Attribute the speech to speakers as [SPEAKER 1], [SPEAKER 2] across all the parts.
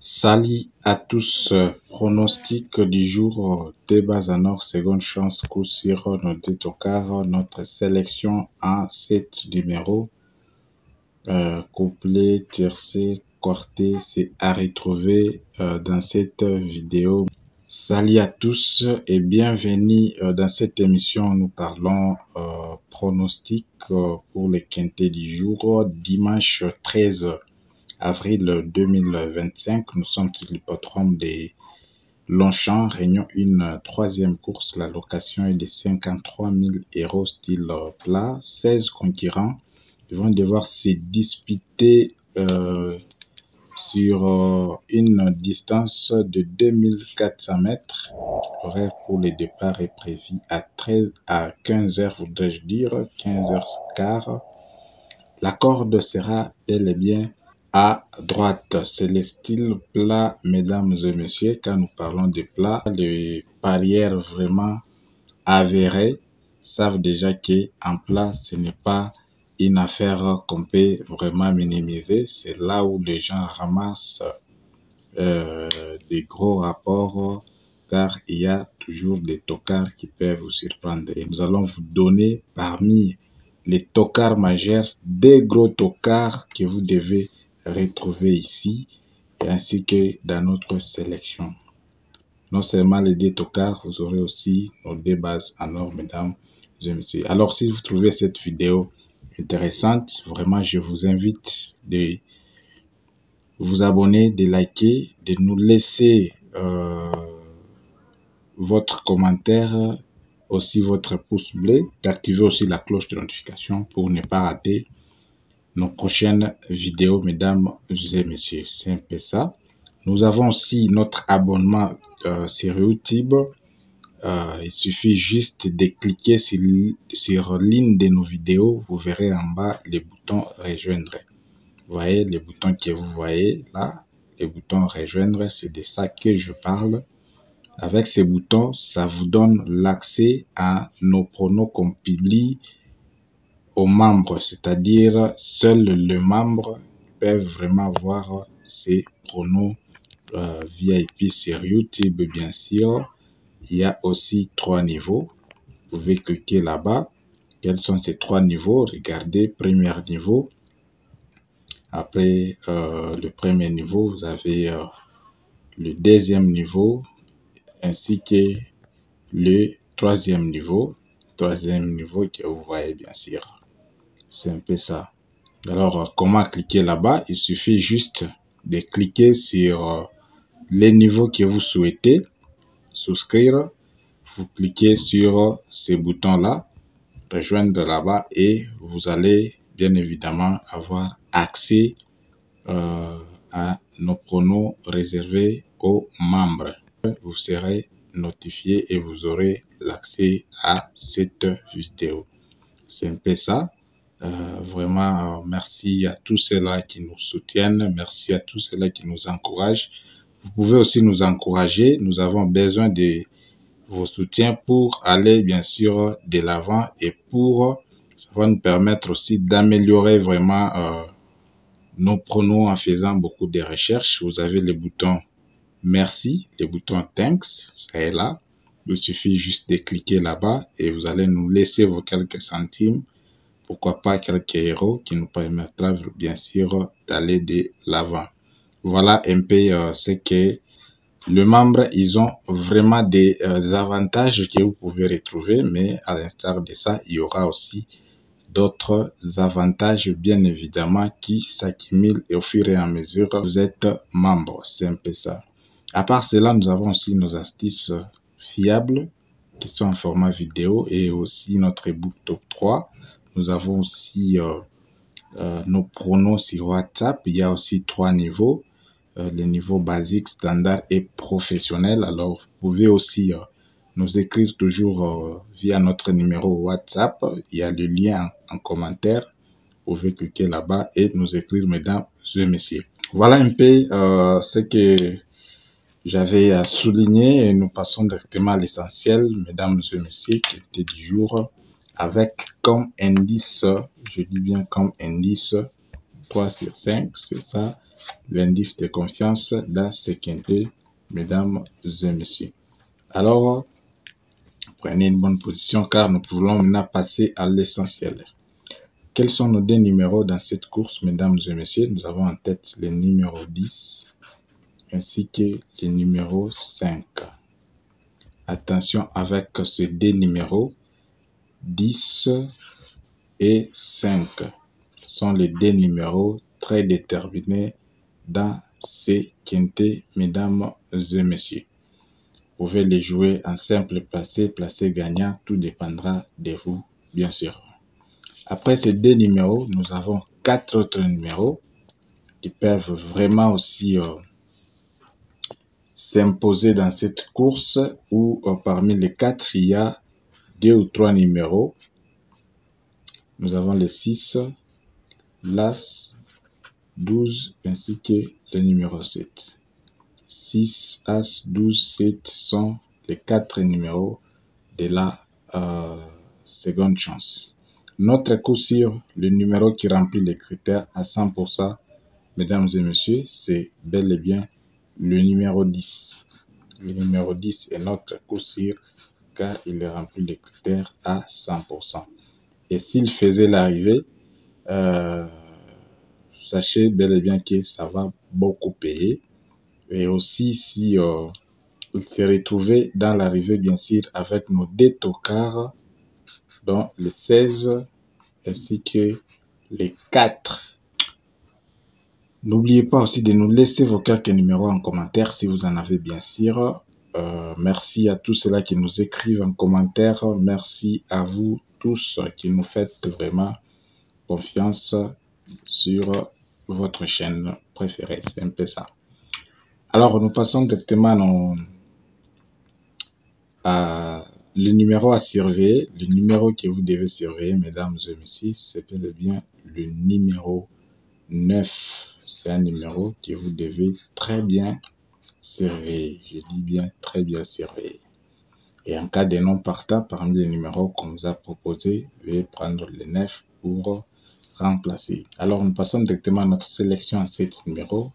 [SPEAKER 1] Salut à tous, pronostic du jour, débat en or, seconde chance, coup sur nos deux tocards, notre sélection en 7 numéros, couplet, tiercé, quartet, c'est à retrouver dans cette vidéo. Salut à tous et bienvenue dans cette émission. Nous parlons pronostic pour les quintés du jour, dimanche 13 avril 2025, nous sommes sur l'hippodrome des Longchamps, réunion une troisième course. La location est de 53 000 euros style plat. 16 concurrents vont devoir se disputer sur une distance de 2400 mètres. L'horaire pour le départ est prévu à 15 h, voudrais-je dire, 15h15. La corde sera bel et bien à droite. C'est le style plat, mesdames et messieurs. Quand nous parlons de plat, les parieurs vraiment avérés savent déjà qu'en plat, ce n'est pas une affaire qu'on peut vraiment minimiser. C'est là où les gens ramassent des gros rapports, car il y a toujours des tocards qui peuvent vous surprendre. Et nous allons vous donner parmi les tocards majeurs des gros tocards que vous devez retrouver ici, ainsi que dans notre sélection. Non seulement les deux tocards, vous aurez aussi nos deux bases en or, mesdames et messieurs. Alors, si vous trouvez cette vidéo intéressante, vraiment, je vous invite de vous abonner, de liker, de nous laisser votre commentaire, aussi votre pouce bleu, d'activer aussi la cloche de notification pour ne pas rater nos prochaines vidéos, mesdames et messieurs. C'est un peu ça. Nous avons aussi notre abonnement sur YouTube. Il suffit juste de cliquer sur l'une de nos vidéos. Vous verrez en bas les boutons rejoindre. Vous voyez les boutons que vous voyez là, les boutons rejoindre, c'est de ça que je parle. Avec ces boutons, ça vous donne l'accès à nos pronos qu'on publie aux membres, c'est-à-dire seuls les membres peuvent vraiment voir ces pronos VIP sur YouTube, bien sûr. Il y a aussi 3 niveaux. Vous pouvez cliquer là-bas. Quels sont ces 3 niveaux? Regardez, premier niveau. Après le premier niveau, vous avez le deuxième niveau ainsi que le troisième niveau. Troisième niveau que vous voyez bien sûr. C'est un peu ça. Alors, comment cliquer là-bas? Il suffit juste de cliquer sur les niveaux que vous souhaitez souscrire. Vous cliquez sur ces boutons-là, rejoindre là-bas, et vous allez bien évidemment avoir accès à nos pronos réservés aux membres. Vous serez notifié et vous aurez l'accès à cette vidéo. C'est un peu ça. Vraiment, merci à tous ceux-là qui nous soutiennent. Merci à tous ceux-là qui nous encouragent. Vous pouvez aussi nous encourager. Nous avons besoin de vos soutiens pour aller bien sûr de l'avant et ça va nous permettre aussi d'améliorer vraiment nos pronos en faisant beaucoup de recherches. Vous avez le bouton merci, le bouton thanks, ça est là. Il suffit juste de cliquer là-bas et vous allez nous laisser vos quelques centimes, pourquoi pas quelques euros qui nous permettra bien sûr d'aller de l'avant. Voilà un peu ce que les membres, ils ont vraiment des avantages que vous pouvez retrouver, mais à l'instar de ça, il y aura aussi d'autres avantages bien évidemment qui s'accumulent et au fur et à mesure que vous êtes membre. C'est un peu ça. À part cela, nous avons aussi nos astuces fiables qui sont en format vidéo et aussi notre ebook top 3. Nous avons aussi nos pronos sur WhatsApp. Il y a aussi 3 niveaux. Les niveaux basiques, standard et professionnel. Alors, vous pouvez aussi nous écrire toujours via notre numéro WhatsApp. Il y a le lien en commentaire. Vous pouvez cliquer là-bas et nous écrire, mesdames et messieurs. Voilà un peu ce que j'avais à souligner et nous passons directement à l'essentiel, mesdames et messieurs, qui était du jour, avec comme indice, je dis bien comme indice, 3 sur 5, c'est ça, l'indice de confiance dans ce quintet, mesdames et messieurs. Alors, prenez une bonne position car nous pouvons maintenant passer à l'essentiel. Quels sont nos deux numéros dans cette course, mesdames et messieurs? Nous avons en tête le numéro 10 ainsi que le numéro 5. Attention avec ces deux numéros, 10 et 5 sont les deux numéros très déterminés dans ces quintés, mesdames et messieurs. Vous pouvez les jouer en simple placé gagnant, tout dépendra de vous, bien sûr. Après ces deux numéros, nous avons 4 autres numéros qui peuvent vraiment aussi s'imposer dans cette course où parmi les 4, il y a 2 ou 3 numéros. Nous avons le 6, l'As, 12 ainsi que le numéro 7. 6, As, 12, 7 sont les 4 numéros de la seconde chance. Notre coup sur le numéro qui remplit les critères à 100%, mesdames et messieurs, c'est bel et bien le numéro 10. Le numéro 10 est notre coup sûr car il remplit les critères à 100%. Et s'il faisait l'arrivée, sachez bel et bien que ça va beaucoup payer. Et aussi si il s'est retrouvé dans l'arrivée, bien sûr, avec nos deux tocards, dont les 16 ainsi que les 4. N'oubliez pas aussi de nous laisser vos quelques numéros en commentaire si vous en avez, bien sûr. Merci à tous ceux-là qui nous écrivent en commentaire. Merci à vous tous qui nous faites vraiment confiance sur votre chaîne préférée. C'est un peu ça. Alors, nous passons directement à le numéro à surveiller. Le numéro que vous devez surveiller, mesdames et messieurs, c'est bel et bien le numéro 9. C'est un numéro que vous devez très bien surveiller. Je dis bien très bien surveiller. Et en cas de non partant parmi les numéros qu'on nous a proposés, veuillez prendre le 9 pour remplacer. Alors, nous passons directement à notre sélection à 7 numéros.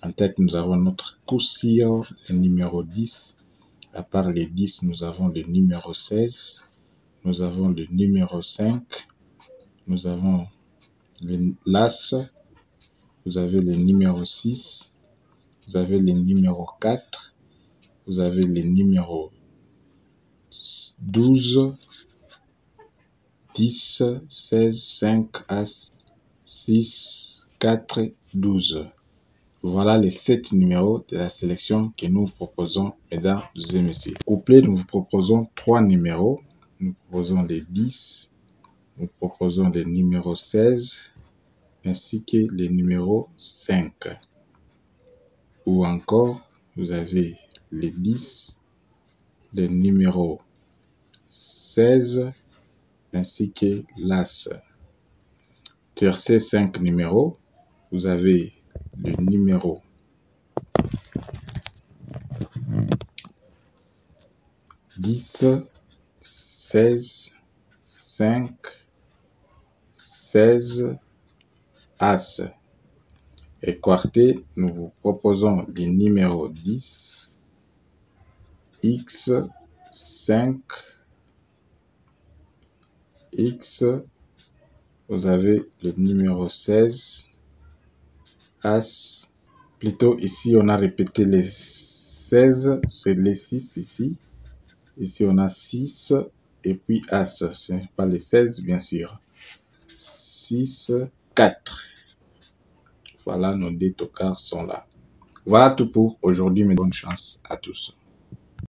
[SPEAKER 1] En tête, nous avons notre coup sûr, le numéro 10. À part les 10, nous avons le numéro 16. Nous avons le numéro 5. Nous avons l'As. Vous avez le numéro 6. Vous avez le numéro 4. Vous avez le numéro 12, 10, 16, 5, As, 6, 4, 12. Voilà les 7 numéros de la sélection que nous vous proposons, mesdames et messieurs. Couplé, nous vous proposons 3 numéros. Nous proposons les 10, nous proposons les numéros 16, ainsi que les numéros 5. Ou encore, vous avez les 10, les numéros 16, ainsi que l'As. Sur ces 5 numéros, vous avez le numéro 10, 16, 5, 16, As. Écarté, nous vous proposons le numéro 10, X, 5, X, vous avez le numéro 16, As. Plutôt ici, on a répété les 16, c'est les 6 ici. Ici, on a 6 et puis As. Ce n'est pas les 16, bien sûr. 6, 4. Voilà, nos deux tocards sont là. Voilà tout pour aujourd'hui, mais bonne chance à tous.